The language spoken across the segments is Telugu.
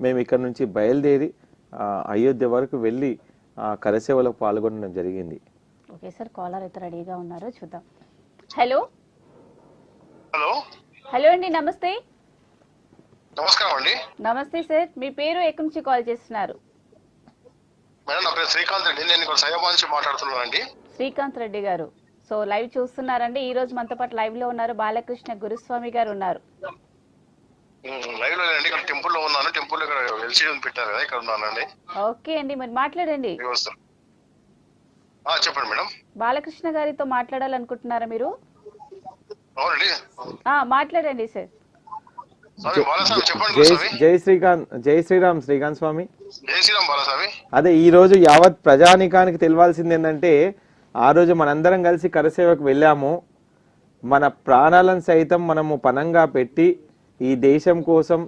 మేము ఇక్కడ నుంచి బయలుదేరి అయోధ్య వరకు వెళ్ళి కరసేవలో పాల్గొనడం జరిగింది. ఓకే సార్, కాలర్ అయితే రెడీగా ఉన్నారు, చూద్దాం. హలో హలో హలో అండి, నమస్తే. నమస్కారం అండి. నమస్తే సార్, మీ పేరు ఎక్కడి నుంచి కాల్ చేస్తున్నారు? మేడం నా పేరు శ్రీకాంత్ రెడ్డి, నేను ఇక్కడ సైదాబాద్ నుంచి మాట్లాడుతున్నాను అండి. శ్రీకాంత్ రెడ్డి గారు, సో లైవ్ చూస్తున్నారండి. ఈ రోజు మనతో పాటు లైవ్ లో ఉన్నారు బాలకృష్ణ గురుస్వామి గారు ఉన్నారు. లైవ్ లో లేదండి, ఇక్కడ టెంపుల్ లో ఉన్నాను. టెంపుల్ ఇక్కడ ఎల్సీడీ పెట్టారు కదా, ఇక్కడ ఉన్నానండి. ఓకే అండి, మరి మాట్లాడండి. చెప్పండి మేడం. బాలకృష్ణ గారితో మాట్లాడాలనుకుంటున్నారా మీరు? అవునండి, మాట్లాడండి సార్. జై శ్రీరామ్ శ్రీకాంత్ స్వామి. జై శ్రీరామ్ బాలస్వామి. అదే ఈ రోజు యావత్ ప్రజానికానికి తెలియాల్సింది ఏంటంటే, ఆ రోజు మనందరం కలిసి కరసేవకు వెళ్ళాము. మన ప్రాణాలను సైతం మనము పణంగా పెట్టి ఈ దేశం కోసం,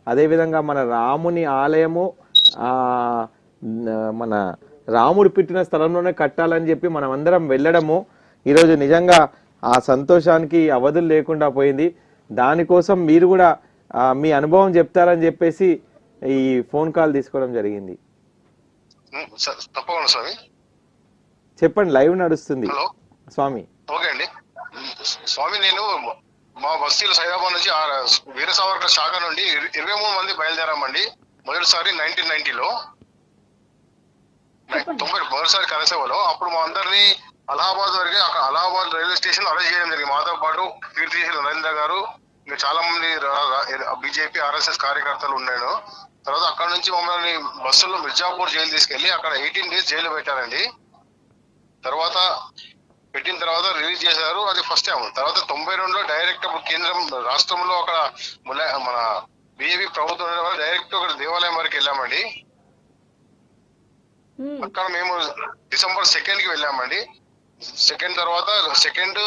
అదేవిధంగా మన రాముని ఆలయము మన రాముడు పుట్టిన స్థలంలోనే కట్టాలని చెప్పి మనం అందరం వెళ్ళడము ఈరోజు నిజంగా ఆ సంతోషానికి అవధులు లేకుండా పోయింది. దానికోసం మీరు కూడా మీ అనుభవం చెప్తారని చెప్పేసి ఈ ఫోన్ కాల్ తీసుకోవడం జరిగింది. తప్పకుండా స్వామి, చెప్పండి, లైవ్ నడుస్తుంది స్వామి. ఓకే అండి స్వామి, నేను మా బస్తీలో సైదాబాద్ నుంచి వీర సావర్కర్ శాఖ నుండి 23 మంది బయలుదేరామండి. మొదటిసారి 1990లో, మొదటిసారి కరసేవలో. అప్పుడు మా అందరినీ అలహాబాద్ వరకు, అక్కడ అలహాబాద్ రైల్వే స్టేషన్ అరెస్ట్ చేయడం జరిగింది. మాతో పాటు కీర్తి నరేంద్ర గారు, ఇంకా చాలా మంది బీజేపీ ఆర్ఎస్ఎస్ కార్యకర్తలు ఉన్నాను. తర్వాత అక్కడ నుంచి మమ్మల్ని బస్సులో మిర్జాపూర్ జైలు తీసుకెళ్లి అక్కడ 18 days జైలు పెట్టారండి. తర్వాత పెట్టిన తర్వాత రిలీజ్ చేశారు, అది ఫస్ట్ టైం. తర్వాత 92లో డైరెక్ట్ కేంద్రం రాష్ట్రంలో అక్కడ మన బీజేపీ ప్రభుత్వం డైరెక్ట్ ఒక దేవాలయం వరకు వెళ్ళామండి. అక్కడ మేము December 2కి వెళ్ళామండి. తర్వాత 3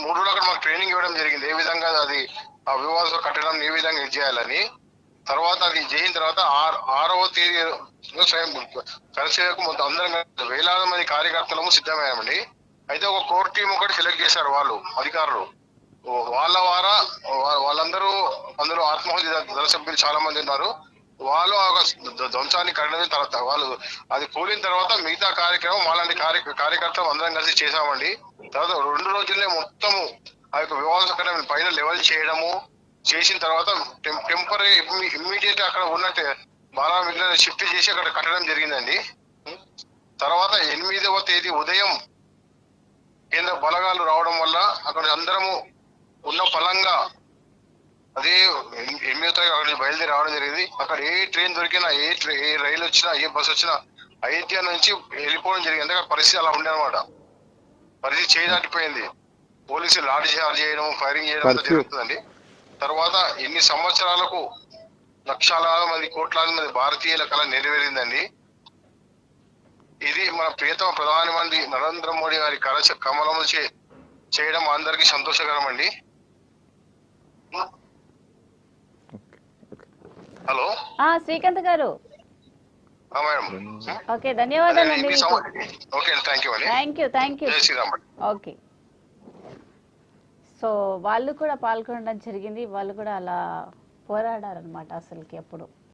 రోజులు అక్కడ మాకు ట్రైనింగ్ ఇవ్వడం జరిగింది, ఏ విధంగా అది ఆ వివాద కట్టడం ఏ విధంగా ఇది చేయాలని. తర్వాత అది చేసిన తర్వాత 6వ తేదీ కరసేవకు మొత్తం అందరం వేలాది మంది కార్యకర్తలము సిద్ధమయ్యామండి. అయితే ఒక కోర్ టీం ఒకటి సెలెక్ట్ చేశారు వాళ్ళు అధికారులు. వాళ్ళందరూ అందులో ఆత్మహత్య దళ సభ్యులు చాలా మంది ఉన్నారు. వాళ్ళు ధ్వంసాన్ని కట్టిన తర్వాత వాళ్ళు అది కూలిన తర్వాత మిగతా కార్యక్రమం అలాంటి కార్యకర్తలు అందరం కలిసి చేసామండి. తర్వాత 2 రోజుల్లో మొత్తము ఆ యొక్క వివాద పైన లెవెల్ చేయడము చేసిన తర్వాత టెంపరీ ఇమ్మీడియట్ అక్కడ ఉన్నట్టు బాలా మిగిలిన షిఫ్ట్ చేసి అక్కడ కట్టడం జరిగిందండి. తర్వాత 8వ తేదీ ఉదయం కేంద్ర బలగాలు రావడం వల్ల అక్కడ అందరము ఉన్న ఫలంగా అదే 8వ తారీఖు అక్కడ బయలుదేరి రావడం జరిగింది. అక్కడ ఏ ట్రైన్ దొరికినా, ఏ రైలు వచ్చినా, ఏ బస్సు వచ్చినా అయోధ్య నుంచి వెళ్ళిపోవడం జరిగింది. ఎందుకంటే పరిస్థితి అలా ఉండే అనమాట. పరిస్థితి చేయదాటిపోయింది. పోలీసులు లాఠీ చార్జ్ చేయడం, ఫైరింగ్ చేయడం అంతా జరుగుతుందండి. తర్వాత ఎన్ని సంవత్సరాలకు లక్షలాది మంది, కోట్లాది మంది భారతీయుల కళ నెరవేరిందండి. ఇది మన ప్రియతమ ప్రధానమంత్రి నరేంద్ర మోడీ గారి కమలము చేయడం అందరికీ సంతోషకరం అండి. హలో శ్రీకాంత్ గారు. ఓకే, ధన్యవాదాలండి. Thank you. ఓకే, సో వాళ్ళు కూడా పాల్గొనడం జరిగింది. వాళ్ళు కూడా అలా పోరాడారనమాట అసలుకి ఎప్పుడు.